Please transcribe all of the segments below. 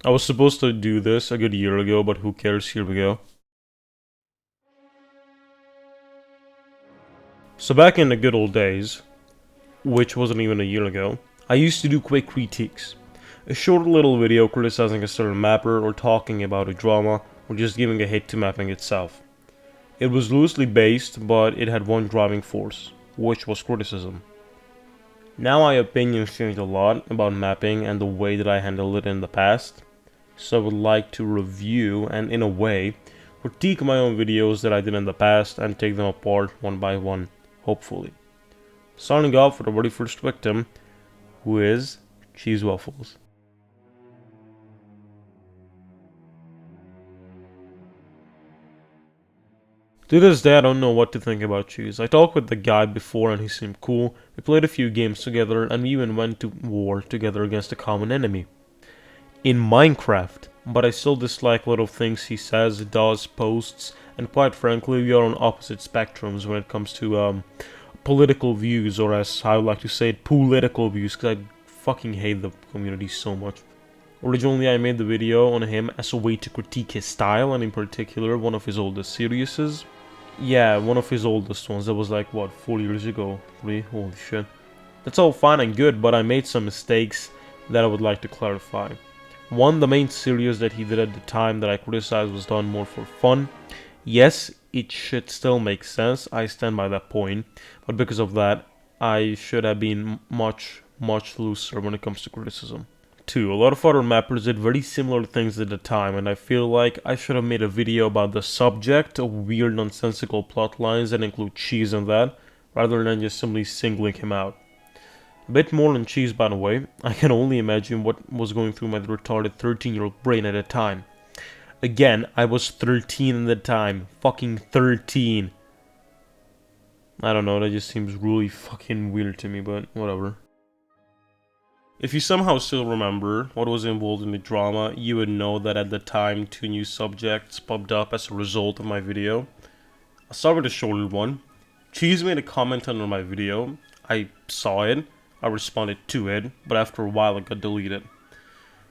I was supposed to do this a good year ago, but who cares, here we go. So back in the good old days, which wasn't even a year ago, I used to do quick critiques. A short little video criticizing a certain mapper or talking about a drama or just giving a hit to mapping itself. It was loosely based, but it had one driving force, which was criticism. Now my opinions changed a lot about mapping and the way that I handled it in the past, so I would like to review and, in a way, critique my own videos that I did in the past and take them apart one by one, hopefully. Starting off with the very first victim, who is Cheese Waffles. To this day, I don't know what to think about Cheese. I talked with the guy before and he seemed cool. We played a few games together and we even went to war together against a common enemy. In Minecraft, but I still dislike a lot of things he says, does, posts, and quite frankly, we are on opposite spectrums when it comes to political views, or as I would like to say it, political views, because I fucking hate the community so much. Originally, I made the video on him as a way to critique his style, and in particular, one of his oldest series. Yeah, one of his oldest ones. That was like, what, 4 years ago? 3? Holy shit. That's all fine and good, but I made some mistakes that I would like to clarify. One, the main series that he did at the time that I criticized was done more for fun. Yes, it should still make sense, I stand by that point, but because of that, I should have been much looser when it comes to criticism. 2. A lot of other mappers did very similar things at the time, and I feel like I should have made a video about the subject of weird nonsensical plot lines that include Cheese in that, rather than just simply singling him out. A bit more on Cheese, by the way. I can only imagine what was going through my retarded 13-year-old brain at the time. Again, I was 13 at the time. Fucking 13. I don't know, that just seems really fucking weird to me, but whatever. If you somehow still remember what was involved in the drama, you would know that at the time 2 new subjects popped up as a result of my video. I'll start with a shorter one. Cheese made a comment under my video. I saw it, I responded to it, but after a while it got deleted.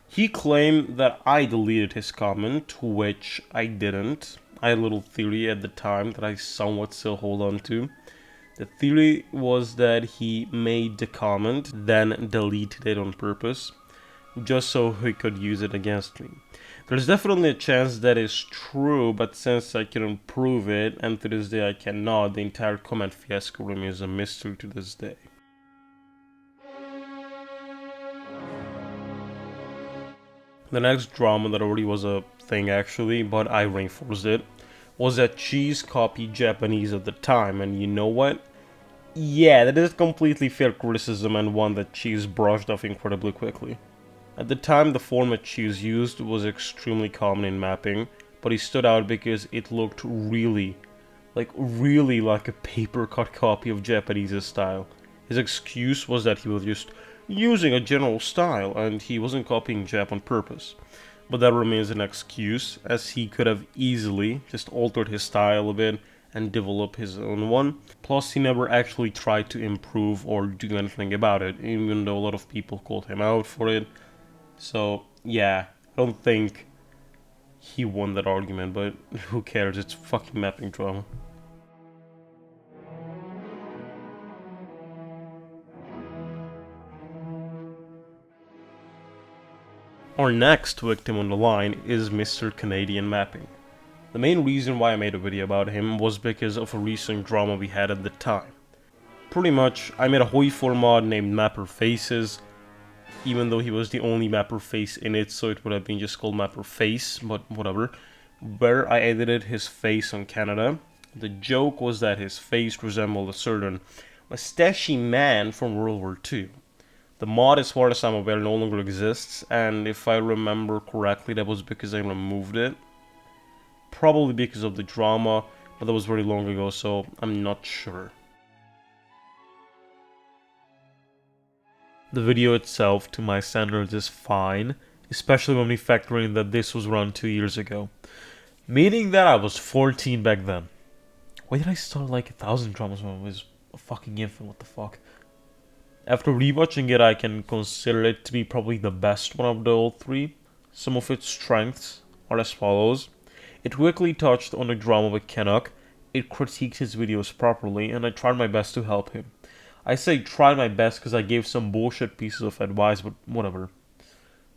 He claimed that I deleted his comment, which I didn't. I had a little theory at the time that I somewhat still hold on to. The theory was that he made the comment, then deleted it on purpose, just so he could use it against me. There's definitely a chance that is true, but since I couldn't prove it, and to this day I cannot, the entire comment fiasco remains a mystery to this day. The next drama that already was a thing actually, but I reinforced it, was that Cheese copied Japanese at the time, and you know what? Yeah, that is completely fair criticism and one that Cheese brushed off incredibly quickly. At the time, the format Cheese used was extremely common in mapping, but he stood out because it looked really like a paper-cut copy of Japanese's style. His excuse was that he was just using a general style, and he wasn't copying Jap on purpose. But that remains an excuse, as he could have easily just altered his style a bit and develop his own one. Plus, he never actually tried to improve or do anything about it, even though a lot of people called him out for it. So, yeah, I don't think he won that argument, but who cares, it's fucking mapping drama. Our next victim on the line is Mr. Canadian Mapping. The main reason why I made a video about him was because of a recent drama we had at the time. Pretty much, I made a Hoi4 mod named Mapper Faces, even though he was the only Mapper Face in it, so it would have been just called Mapper Face, but whatever, where I edited his face on Canada. The joke was that his face resembled a certain mustachy man from World War II. The mod, as far as I'm aware, no longer exists, and if I remember correctly, that was because I removed it. Probably because of the drama, but that was very long ago, so I'm not sure. The video itself, to my standards, is fine, especially when we factor in that this was run 2 years ago. Meaning that I was 14 back then. Why did I start like 1,000 dramas when I was a fucking infant? What the fuck? After rewatching it, I can consider it to be probably the best one of the all 3. Some of its strengths are as follows. It quickly touched on the drama with Canuck, it critiqued his videos properly, and I tried my best to help him. I say tried my best because I gave some bullshit pieces of advice, but whatever.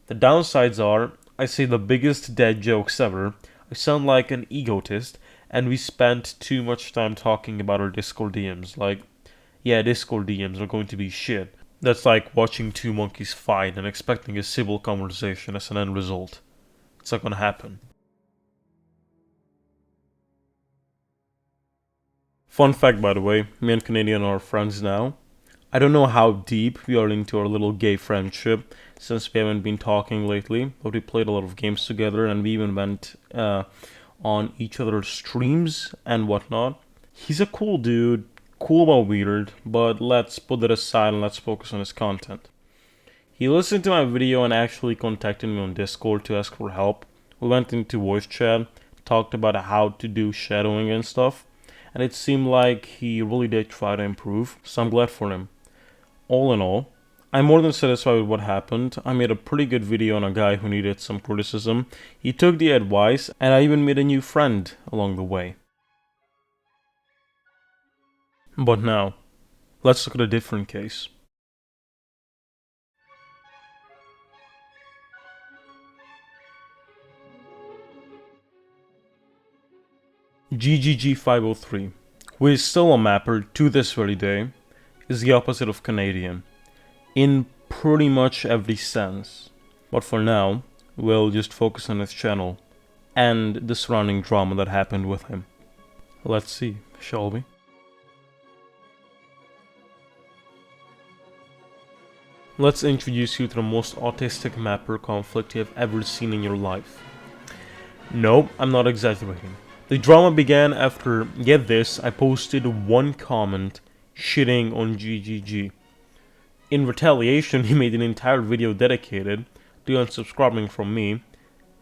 The downsides are, I say the biggest dead jokes ever, I sound like an egotist, and we spent too much time talking about our Discord DMs. Like, yeah, Discord DMs are going to be shit. That's like watching two monkeys fight and expecting a civil conversation as an end result. It's not gonna happen. Fun fact, by the way, me and Canadian are friends now. I don't know how deep we are into our little gay friendship since we haven't been talking lately, but we played a lot of games together and we even went on each other's streams and whatnot. He's a cool dude, cool but weird, but let's put that aside and let's focus on his content. He listened to my video and actually contacted me on Discord to ask for help. We went into voice chat, talked about how to do shadowing and stuff, and it seemed like he really did try to improve, so I'm glad for him. All in all, I'm more than satisfied with what happened. I made a pretty good video on a guy who needed some criticism. He took the advice, and I even made a new friend along the way. But now, let's look at a different case. GGG503, who is still a mapper to this very day, is the opposite of Canadian, in pretty much every sense. But for now, we'll just focus on his channel, and the surrounding drama that happened with him. Let's see, shall we? Let's introduce you to the most autistic mapper conflict you have ever seen in your life. No, I'm not exaggerating. The drama began after, get this, I posted one comment shitting on GGG. In retaliation, he made an entire video dedicated to unsubscribing from me.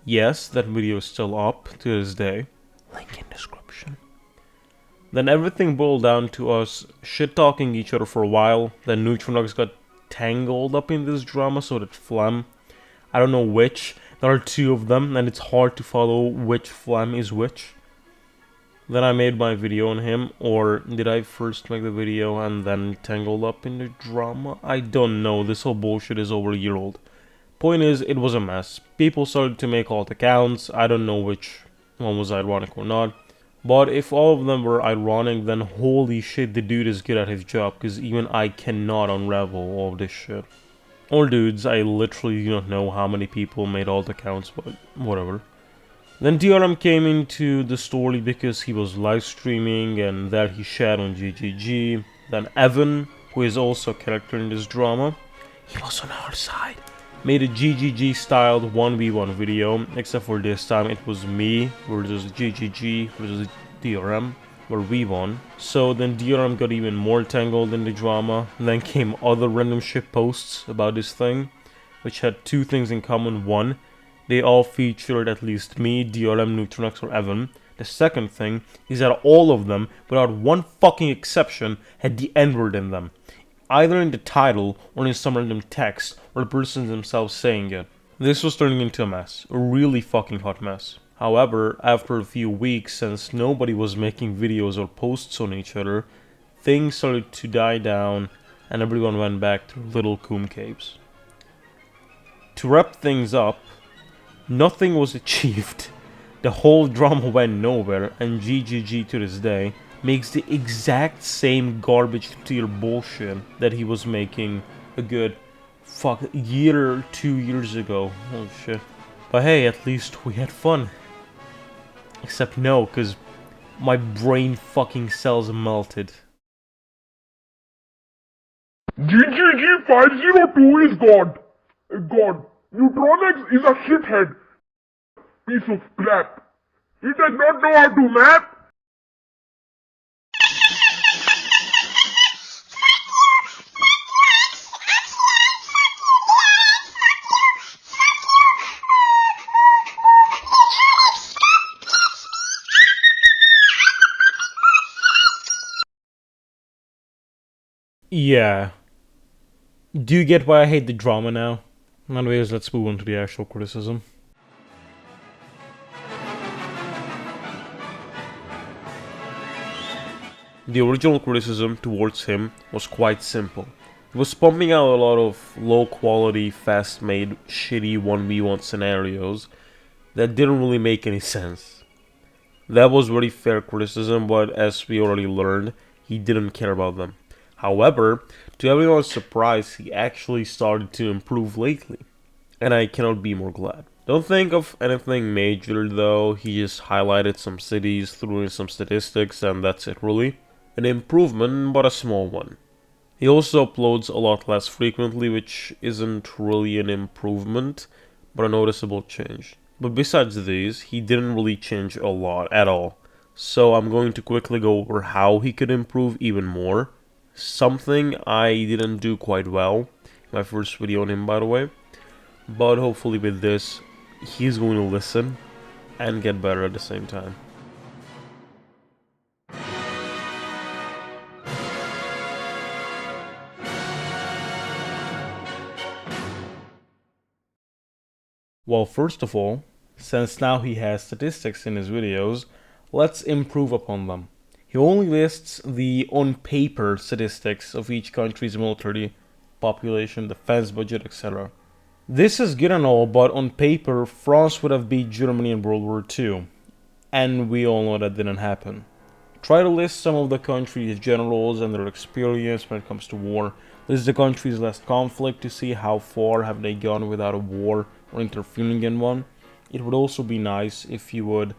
Yes, that video is still up to this day. Link in description. Then everything boiled down to us shit-talking each other for a while. Then Neutronox got tangled up in this drama, so did Phlegm. I don't know which. There are two of them, and it's hard to follow which Phlegm is which. Then I made my video on him, or did I first make the video and then tangled up in the drama? I don't know, this whole bullshit is over a year old. Point is, it was a mess. People started to make alt accounts, I don't know which one was ironic or not. But if all of them were ironic, then holy shit, the dude is good at his job, because even I cannot unravel all of this shit. Or dudes, I literally do not know how many people made alt accounts, but whatever. Then DRM came into the story because he was live streaming and that he shat on GGG. Then Evan, who is also a character in this drama, he was on our side, made a GGG styled 1v1 video, except for this time it was me versus GGG versus DRM, where we won. So then DRM got even more tangled in the drama. Then came other random shit posts about this thing, which had two things in common. One, they all featured at least me, DRM, Neutronox, or Evan. The second thing is that all of them, without one fucking exception, had the N-word in them. Either in the title, or in some random text, or the persons themselves saying it. This was turning into a mess. A really fucking hot mess. However, after a few weeks, since nobody was making videos or posts on each other, things started to die down, and everyone went back to little coom caves. To wrap things up, nothing was achieved. The whole drama went nowhere, and GGG to this day makes the exact same garbage tier bullshit that he was making a good year or 2 years ago. Oh shit. But hey, at least we had fun. Except no, cause my brain fucking cells melted. GGG502 is God. God. Neutronex is a shithead. Piece of crap. He does not know how to map. Yeah. Do you get why I hate the drama now? Anyways, let's move on to the actual criticism. The original criticism towards him was quite simple. He was pumping out a lot of low quality, fast made, shitty 1v1 scenarios that didn't really make any sense. That was very fair criticism, but as we already learned, he didn't care about them. However, to everyone's surprise, he actually started to improve lately, and I cannot be more glad. Don't think of anything major though, he just highlighted some cities, threw in some statistics, and that's it really. An improvement, but a small one. He also uploads a lot less frequently, which isn't really an improvement, but a noticeable change. But besides these, he didn't really change a lot at all. So I'm going to quickly go over how he could improve even more. Something I didn't do quite well. My first video on him, by the way. But hopefully with this, he's going to listen and get better at the same time. Well, first of all, since now he has statistics in his videos, let's improve upon them. He only lists the on-paper statistics of each country's military, population, defense budget, etc. This is good and all, but on paper, France would have beat Germany in World War II, and we all know that didn't happen. Try to list some of the country's generals and their experience when it comes to war. List the country's last conflict to see how far have they gone without a war or interfering in one. It would also be nice if you would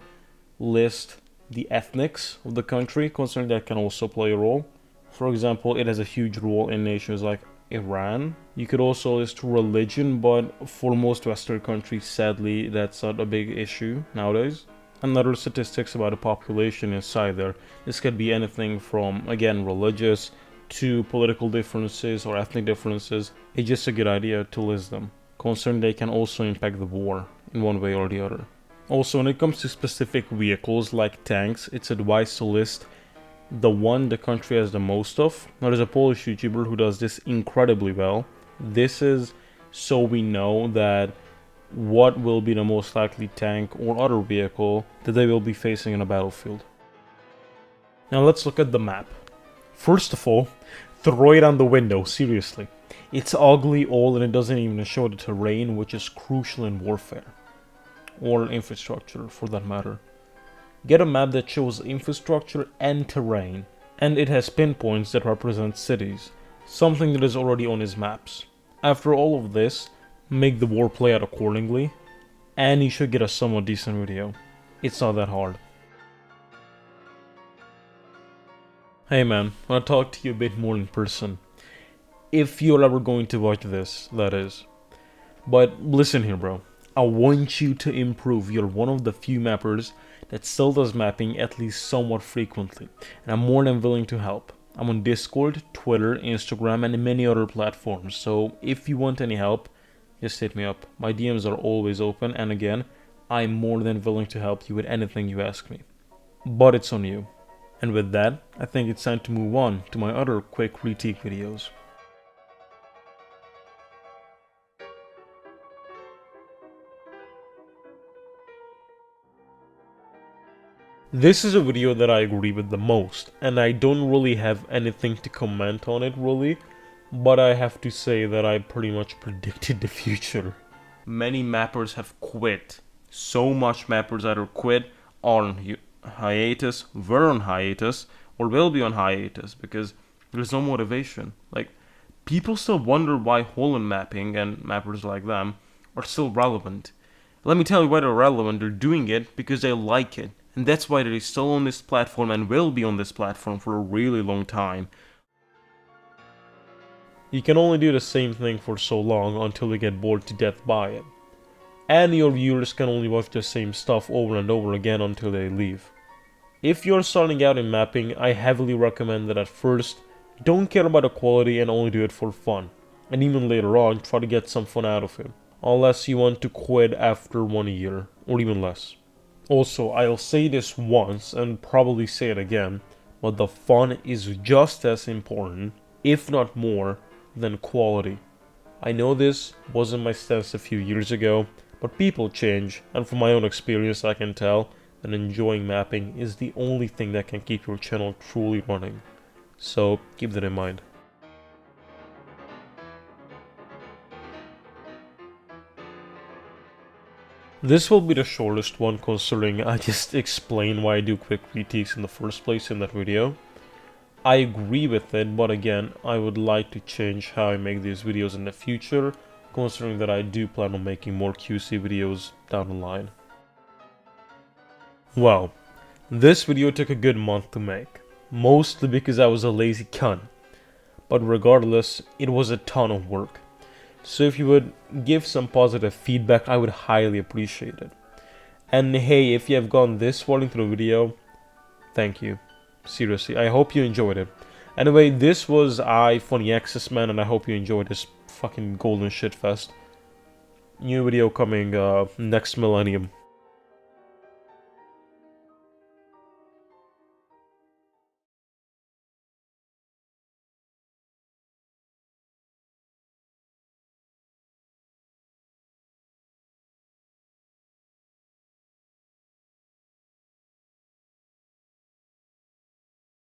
list the ethnics of the country, considering that can also play a role. For example, it has a huge role in nations like Iran. You could also list religion, but for most Western countries, sadly, that's not a big issue nowadays. And other statistics about the population inside there. This could be anything from, again, religious to political differences or ethnic differences. It's just a good idea to list them, considering they can also impact the war in one way or the other. Also, when it comes to specific vehicles like tanks, it's advised to list the one the country has the most of. Now, there's a Polish YouTuber who does this incredibly well. This is so we know that what will be the most likely tank or other vehicle that they will be facing in a battlefield. Now let's look at the map. First of all, throw it out the window, seriously. It's ugly old and it doesn't even show the terrain, which is crucial in warfare. Or infrastructure, for that matter. Get a map that shows infrastructure and terrain, and it has pinpoints that represent cities, something that is already on his maps. After all of this, make the war play out accordingly, and you should get a somewhat decent video. It's not that hard. Hey man, I want to talk to you a bit more in person. If you're ever going to watch this, that is. But listen here, bro. I want you to improve. You're one of the few mappers that still does mapping at least somewhat frequently, and I'm more than willing to help. I'm on Discord, Twitter, Instagram, and many other platforms, so if you want any help, just hit me up. My DMs are always open, and again, I'm more than willing to help you with anything you ask me. But it's on you. And with that, I think it's time to move on to my other quick critique videos. This is a video that I agree with the most, and I don't really have anything to comment on it really, but I have to say that I pretty much predicted the future. Many mappers have quit. So much mappers either quit, are on hiatus, were on hiatus, or will be on hiatus because there's no motivation. Like, people still wonder why Holland mapping and mappers like them are still relevant. Let me tell you why they're relevant. They're doing it because they like it. And that's why they're still on this platform and will be on this platform for a really long time. You can only do the same thing for so long until you get bored to death by it. And your viewers can only watch the same stuff over and over again until they leave. If you're starting out in mapping, I heavily recommend that at first, don't care about the quality and only do it for fun. And even later on, try to get some fun out of it. Unless you want to quit after 1 year, or even less. Also, I'll say this once and probably say it again, but the fun is just as important, if not more, than quality. I know this wasn't my stance a few years ago, but people change, and from my own experience I can tell, that enjoying mapping is the only thing that can keep your channel truly running. So keep that in mind. This will be the shortest one considering I just explained why I do quick critiques in the first place in that video. I agree with it, but again, I would like to change how I make these videos in the future, considering that I do plan on making more QC videos down the line. Well, this video took a good month to make, mostly because I was a lazy cunt. But regardless, it was a ton of work. So if you would give some positive feedback, I would highly appreciate it. And hey, if you have gone this far into the video, thank you. Seriously, I hope you enjoyed it. Anyway, this was Funny Access Man, and I hope you enjoyed this fucking golden shit fest. New video coming next millennium.